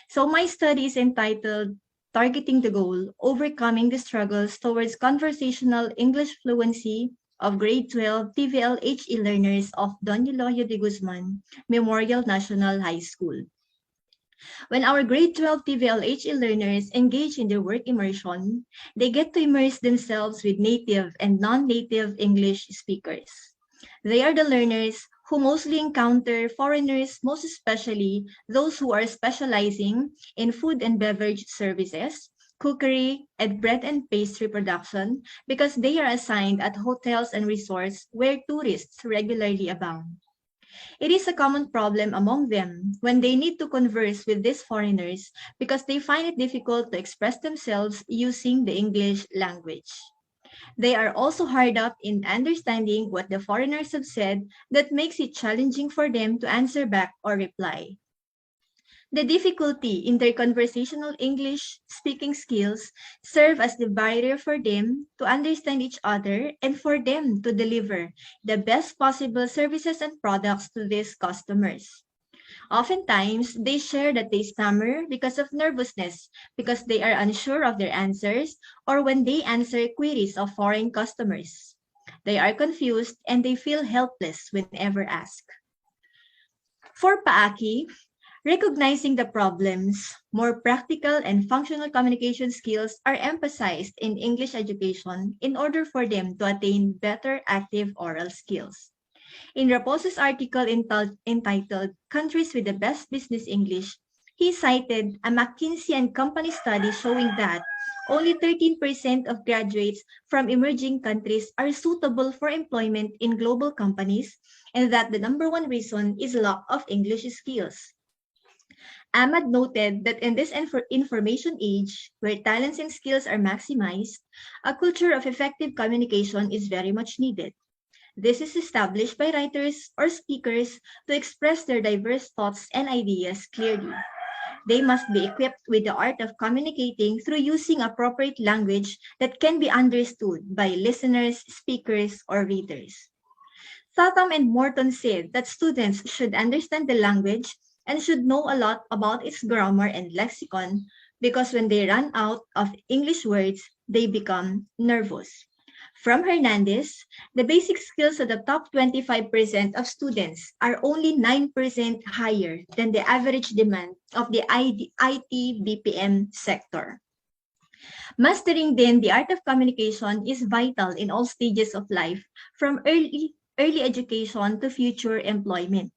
So my study is entitled Targeting the Goal, Overcoming the Struggles Towards Conversational English Fluency of Grade 12 TVL-HE Learners of Don Eloyo de Guzman Memorial National High School. When our grade 12 TVL-HE learners engage in their work immersion, they get to immerse themselves with native and non-native English speakers. They are the learners who mostly encounter foreigners, most especially those who are specializing in food and beverage services, cookery, and bread and pastry production because they are assigned at hotels and resorts where tourists regularly abound. It is a common problem among them when they need to converse with these foreigners because they find it difficult to express themselves using the English language. They are also hard up in understanding what the foreigners have said that makes it challenging for them to answer back or reply. The difficulty in their conversational English speaking skills serve as the barrier for them to understand each other and for them to deliver the best possible services and products to these customers. Oftentimes, they share that they stammer because of nervousness, because they are unsure of their answers, or when they answer queries of foreign customers. They are confused and they feel helpless whenever asked. For Paaki, recognizing the problems, more practical and functional communication skills are emphasized in English education in order for them to attain better active oral skills. In Raposo's article entitled Countries with the Best Business English, he cited a McKinsey and Company study showing that only 13% of graduates from emerging countries are suitable for employment in global companies, and that the number one reason is lack of English skills. Ahmad noted that in this information age, where talents and skills are maximized, a culture of effective communication is very much needed. This is established by writers or speakers to express their diverse thoughts and ideas clearly. They must be equipped with the art of communicating through using appropriate language that can be understood by listeners, speakers, or readers. Satham and Morton said that students should understand the language and should know a lot about its grammar and lexicon because when they run out of English words, they become nervous. From Hernandez, the basic skills of the top 25% of students are only 9% higher than the average demand of the IT BPM sector. Mastering then the art of communication is vital in all stages of life, from early education to future employment.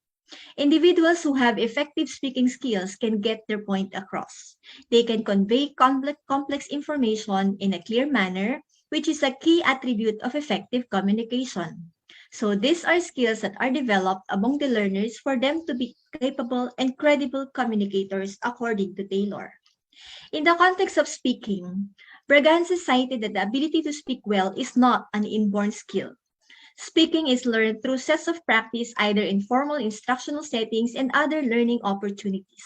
Individuals who have effective speaking skills can get their point across. They can convey complex information in a clear manner, which is a key attribute of effective communication. So these are skills that are developed among the learners for them to be capable and credible communicators according to Taylor. In the context of speaking, Braganza cited that the ability to speak well is not an inborn skill. Speaking is learned through sets of practice either in formal instructional settings and other learning opportunities.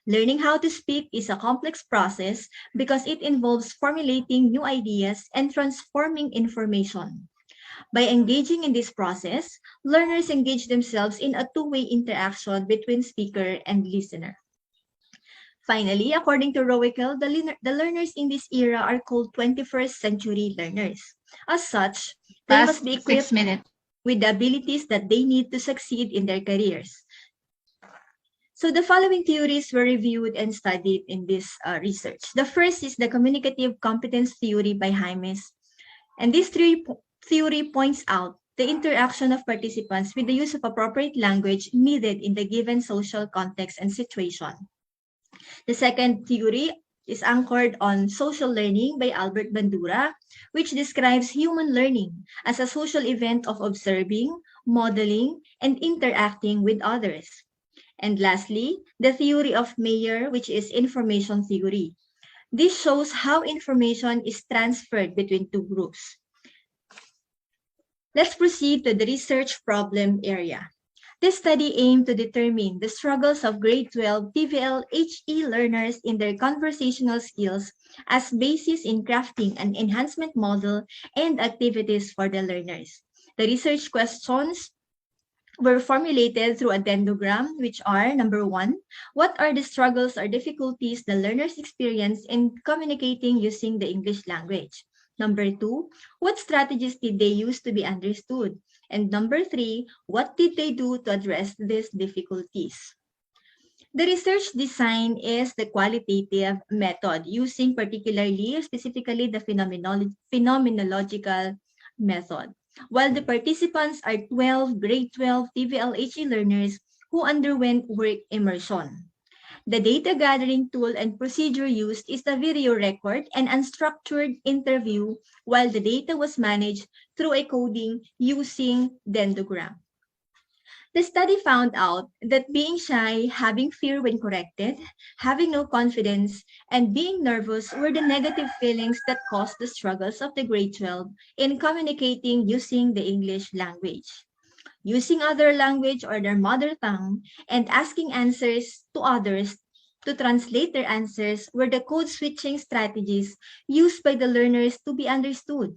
Learning how to speak is a complex process because it involves formulating new ideas and transforming information. By engaging in this process, learners engage themselves in a two-way interaction between speaker and listener. Finally, according to Rowekel, the learners in this era are called 21st century learners. As such, they Last must be 6 equipped minutes. with the abilities that they need to succeed in their careers. So the following theories were reviewed and studied in this research. The first is the communicative competence theory by Jaimes. And this theory points out the interaction of participants with the use of appropriate language needed in the given social context and situation. The second theory is anchored on social learning by Albert Bandura, which describes human learning as a social event of observing, modeling, and interacting with others. And lastly, the theory of Mayer, which is information theory. This shows how information is transferred between two groups. Let's proceed to the research problem area. This study aimed to determine the struggles of grade 12 TVL-HE learners in their conversational skills as basis in crafting an enhancement model and activities for the learners. The research questions were formulated through a dendrogram, which are number one, what are the struggles or difficulties the learners experience in communicating using the English language? Number two, what strategies did they use to be understood? And number three, what did they do to address these difficulties? The research design is the qualitative method using particularly or specifically the phenomenological method. While the participants are 12 grade 12 TVLHE learners who underwent work immersion. The data gathering tool and procedure used is the video record and unstructured interview, while the data was managed through a coding using dendrogram. The study found out that being shy, having fear when corrected, having no confidence, and being nervous were the negative feelings that caused the struggles of the grade 12 in communicating using the English language. Using other language or their mother tongue and asking answers to others to translate their answers were the code switching strategies used by the learners to be understood.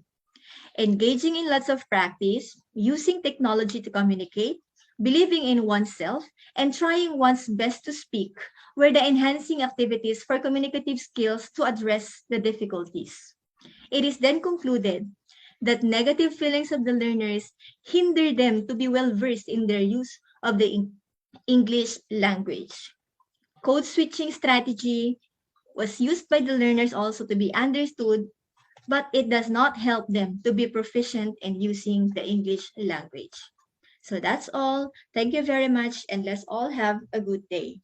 Engaging in lots of practice, using technology to communicate, believing in oneself, and trying one's best to speak were the enhancing activities for communicative skills to address the difficulties. It is then concluded that negative feelings of the learners hinder them to be well versed in their use of the English language. Code switching strategy was used by the learners also to be understood, but it does not help them to be proficient in using the English language. So that's all. Thank you very much, and let's all have a good day.